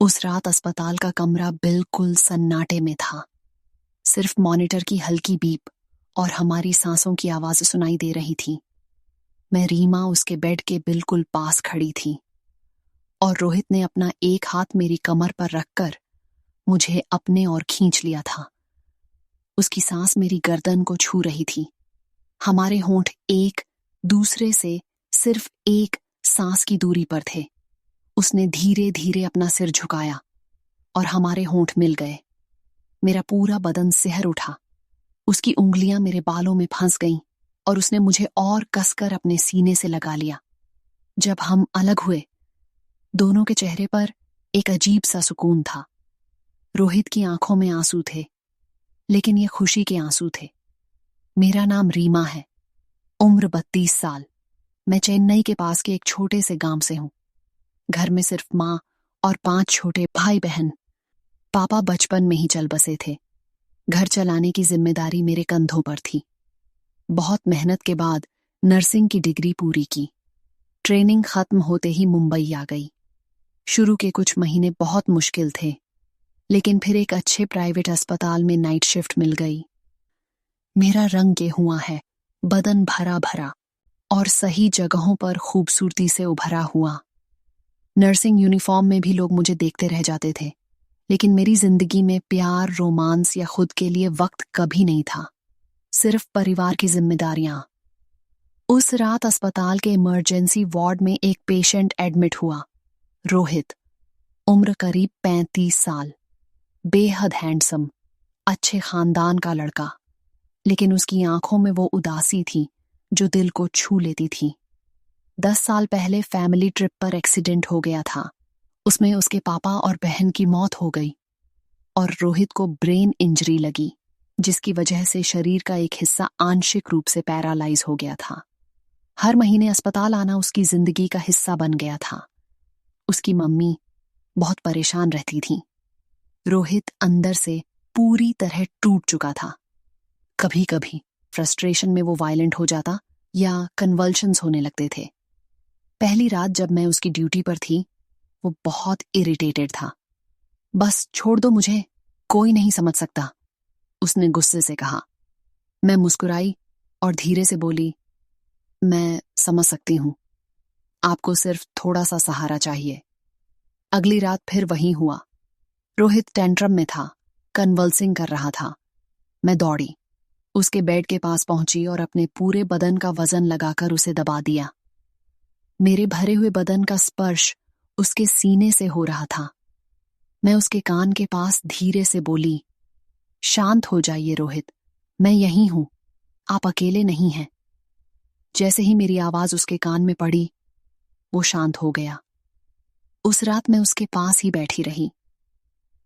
उस रात अस्पताल का कमरा बिल्कुल सन्नाटे में था। सिर्फ मॉनिटर की हल्की बीप और हमारी सांसों की आवाज सुनाई दे रही थी। मैं रीमा उसके बेड के बिल्कुल पास खड़ी थी और रोहित ने अपना एक हाथ मेरी कमर पर रखकर मुझे अपने ओर खींच लिया था। उसकी सांस मेरी गर्दन को छू रही थी। हमारे होंठ एक दूसरे से सिर्फ एक सांस की दूरी पर थे। उसने धीरे धीरे अपना सिर झुकाया और हमारे होंठ मिल गए। मेरा पूरा बदन सिहर उठा। उसकी उंगलियां मेरे बालों में फंस गईं और उसने मुझे और कसकर अपने सीने से लगा लिया। जब हम अलग हुए, दोनों के चेहरे पर एक अजीब सा सुकून था। रोहित की आंखों में आंसू थे, लेकिन ये खुशी के आंसू थे। मेरा नाम रीमा है, उम्र 32 साल। मैं चेन्नई के पास के एक छोटे से गांव से हूं। घर में सिर्फ माँ और 5 छोटे भाई बहन। पापा बचपन में ही चल बसे थे। घर चलाने की जिम्मेदारी मेरे कंधों पर थी। बहुत मेहनत के बाद नर्सिंग की डिग्री पूरी की। ट्रेनिंग खत्म होते ही मुंबई आ गई। शुरू के कुछ महीने बहुत मुश्किल थे, लेकिन फिर एक अच्छे प्राइवेट अस्पताल में नाइट शिफ्ट मिल गई। मेरा रंग गेहुआ है, बदन भरा भरा और सही जगहों पर खूबसूरती से उभरा हुआ। नर्सिंग यूनिफॉर्म में भी लोग मुझे देखते रह जाते थे, लेकिन मेरी जिंदगी में प्यार, रोमांस या खुद के लिए वक्त कभी नहीं था। सिर्फ परिवार की जिम्मेदारियां। उस रात अस्पताल के इमरजेंसी वार्ड में एक पेशेंट एडमिट हुआ। रोहित, उम्र करीब 35 साल, बेहद हैंडसम, अच्छे खानदान का लड़का, लेकिन उसकी आंखों में वो उदासी थी जो दिल को छू लेती थी। 10 साल पहले फैमिली ट्रिप पर एक्सीडेंट हो गया था। उसमें उसके पापा और बहन की मौत हो गई और रोहित को ब्रेन इंजरी लगी, जिसकी वजह से शरीर का एक हिस्सा आंशिक रूप से पैरालाइज हो गया था। हर महीने अस्पताल आना उसकी जिंदगी का हिस्सा बन गया था। उसकी मम्मी बहुत परेशान रहती थी। रोहित अंदर से पूरी तरह टूट चुका था। कभी कभी फ्रस्ट्रेशन में वो वायलेंट हो जाता या कन्वल्शंस होने लगते थे। पहली रात जब मैं उसकी ड्यूटी पर थी, वो बहुत इरिटेटेड था। बस छोड़ दो मुझे, कोई नहीं समझ सकता, उसने गुस्से से कहा। मैं मुस्कुराई और धीरे से बोली, मैं समझ सकती हूं, आपको सिर्फ थोड़ा सा सहारा चाहिए। अगली रात फिर वही हुआ। रोहित टेंट्रम में था, कन्वल्सिंग कर रहा था। मैं दौड़ी, उसके बेड के पास पहुंची और अपने पूरे बदन का वजन लगाकर उसे दबा दिया। मेरे भरे हुए बदन का स्पर्श उसके सीने से हो रहा था। मैं उसके कान के पास धीरे से बोली, शांत हो जाइए रोहित, मैं यहीं हूं, आप अकेले नहीं हैं। जैसे ही मेरी आवाज उसके कान में पड़ी, वो शांत हो गया। उस रात मैं उसके पास ही बैठी रही।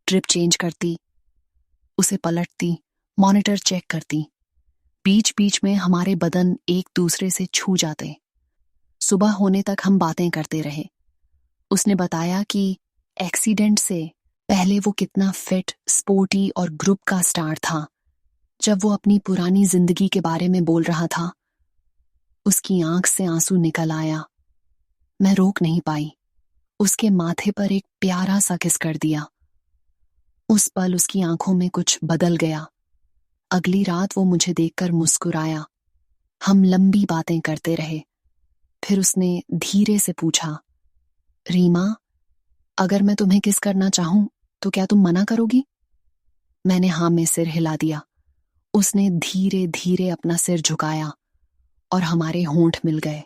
ड्रिप चेंज करती, उसे पलटती, मॉनिटर चेक करती। बीच बीच में हमारे बदन एक दूसरे से छू जाते। सुबह होने तक हम बातें करते रहे। उसने बताया कि एक्सीडेंट से पहले वो कितना फिट, स्पोर्टी और ग्रुप का स्टार था। जब वो अपनी पुरानी जिंदगी के बारे में बोल रहा था, उसकी आंख से आंसू निकल आया। मैं रोक नहीं पाई। उसके माथे पर एक प्यारा सा किस कर दिया। उस पल उसकी आंखों में कुछ बदल गया। अगली रात वो मुझे देखकर मुस्कुराया। हम लंबी बातें करते रहे। फिर उसने धीरे से पूछा, रीमा, अगर मैं तुम्हें किस करना चाहूं तो क्या तुम मना करोगी? मैंने हाँ में सिर हिला दिया। उसने धीरे धीरे अपना सिर झुकाया और हमारे होंठ मिल गए।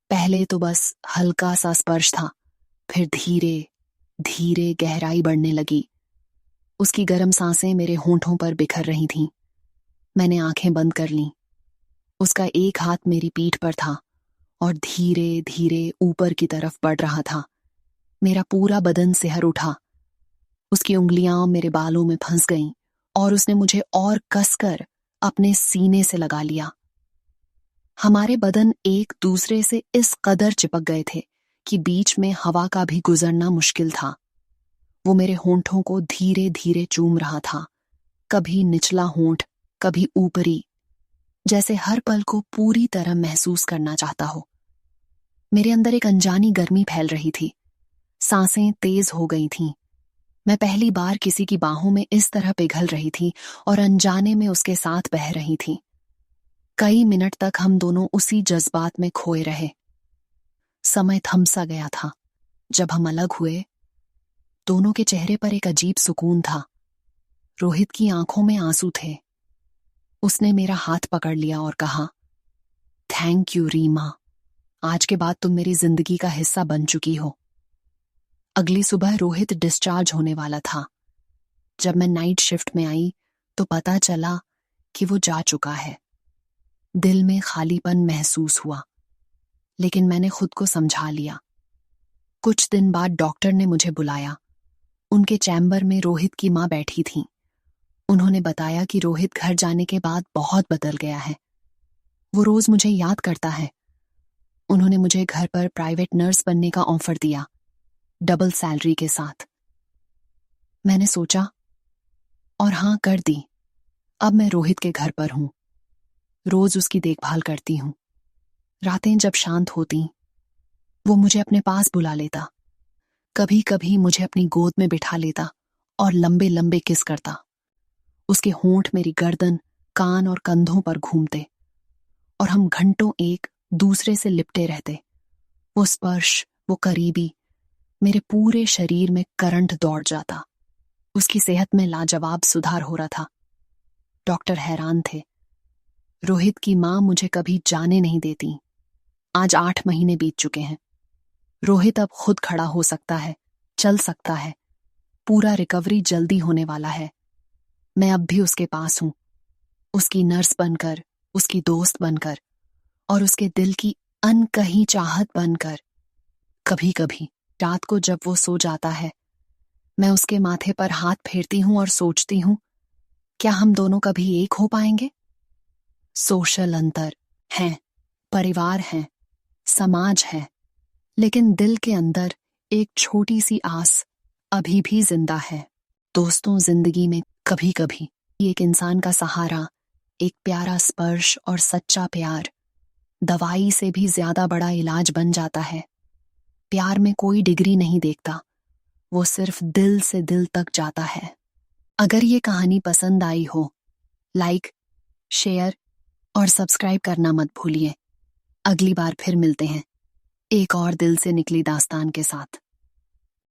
पहले तो बस हल्का सा स्पर्श था, फिर धीरे धीरे गहराई बढ़ने लगी। उसकी गर्म सांसें मेरे होंठों पर बिखर रही थीं। मैंने आंखें बंद कर लीं। उसका एक हाथ मेरी पीठ पर था और धीरे धीरे ऊपर की तरफ बढ़ रहा था। मेरा पूरा बदन सिहर उठा। उसकी उंगलियां मेरे बालों में फंस गईं और उसने मुझे और कसकर अपने सीने से लगा लिया। हमारे बदन एक दूसरे से इस कदर चिपक गए थे कि बीच में हवा का भी गुजरना मुश्किल था। वो मेरे होंठों को धीरे धीरे चूम रहा था, कभी निचला होंठ, कभी ऊपरी, जैसे हर पल को पूरी तरह महसूस करना चाहता हो। मेरे अंदर एक अनजानी गर्मी फैल रही थी। सांसें तेज हो गई थीं मैं पहली बार किसी की बाहों में इस तरह पिघल रही थी और अनजाने में उसके साथ बह रही थी। कई मिनट तक हम दोनों उसी जज्बात में खोए रहे। समय थम सा गया था। जब हम अलग हुए, दोनों के चेहरे पर एक अजीब सुकून था। रोहित की आंखों में आंसू थे। उसने मेरा हाथ पकड़ लिया और कहा, थैंक यू रीमा, आज के बाद तुम मेरी जिंदगी का हिस्सा बन चुकी हो। अगली सुबह रोहित डिस्चार्ज होने वाला था। जब मैं नाइट शिफ्ट में आई तो पता चला कि वो जा चुका है। दिल में खालीपन महसूस हुआ, लेकिन मैंने खुद को समझा लिया। कुछ दिन बाद डॉक्टर ने मुझे बुलाया। उनके चैम्बर में रोहित की मां बैठी थी। उन्होंने बताया कि रोहित घर जाने के बाद बहुत बदल गया है। वो रोज मुझे याद करता है। उन्होंने मुझे घर पर प्राइवेट नर्स बनने का ऑफर दिया, डबल सैलरी के साथ। मैंने सोचा और हाँ कर दी। अब मैं रोहित के घर पर हूं, रोज उसकी देखभाल करती हूं। रातें जब शांत होती, वो मुझे अपने पास बुला लेता। कभी कभी मुझे अपनी गोद में बिठा लेता और लंबे लंबे किस करता। उसके होंठ मेरी गर्दन, कान और कंधों पर घूमते और हम घंटों एक दूसरे से लिपटे रहते। वो स्पर्श, वो करीबी, मेरे पूरे शरीर में करंट दौड़ जाता। उसकी सेहत में लाजवाब सुधार हो रहा था। डॉक्टर हैरान थे। रोहित की मां मुझे कभी जाने नहीं देती। आज 8 महीने बीत चुके हैं। रोहित अब खुद खड़ा हो सकता है, चल सकता है। पूरा रिकवरी जल्दी होने वाला है। मैं अब भी उसके पास हूं, उसकी नर्स बनकर, उसकी दोस्त बनकर और उसके दिल की अनकही चाहत बनकर। कभी कभी रात को जब वो सो जाता है, मैं उसके माथे पर हाथ फेरती हूं और सोचती हूं, क्या हम दोनों कभी एक हो पाएंगे? सोशल अंतर हैं, परिवार हैं, समाज है, लेकिन दिल के अंदर एक छोटी सी आस अभी भी जिंदा है। दोस्तों, जिंदगी में कभी कभी एक इंसान का सहारा, एक प्यारा स्पर्श और सच्चा प्यार दवाई से भी ज्यादा बड़ा इलाज बन जाता है। प्यार में कोई डिग्री नहीं देखता, वो सिर्फ दिल से दिल तक जाता है। अगर ये कहानी पसंद आई हो, लाइक, शेयर और सब्सक्राइब करना मत भूलिए। अगली बार फिर मिलते हैं एक और दिल से निकली दास्तान के साथ।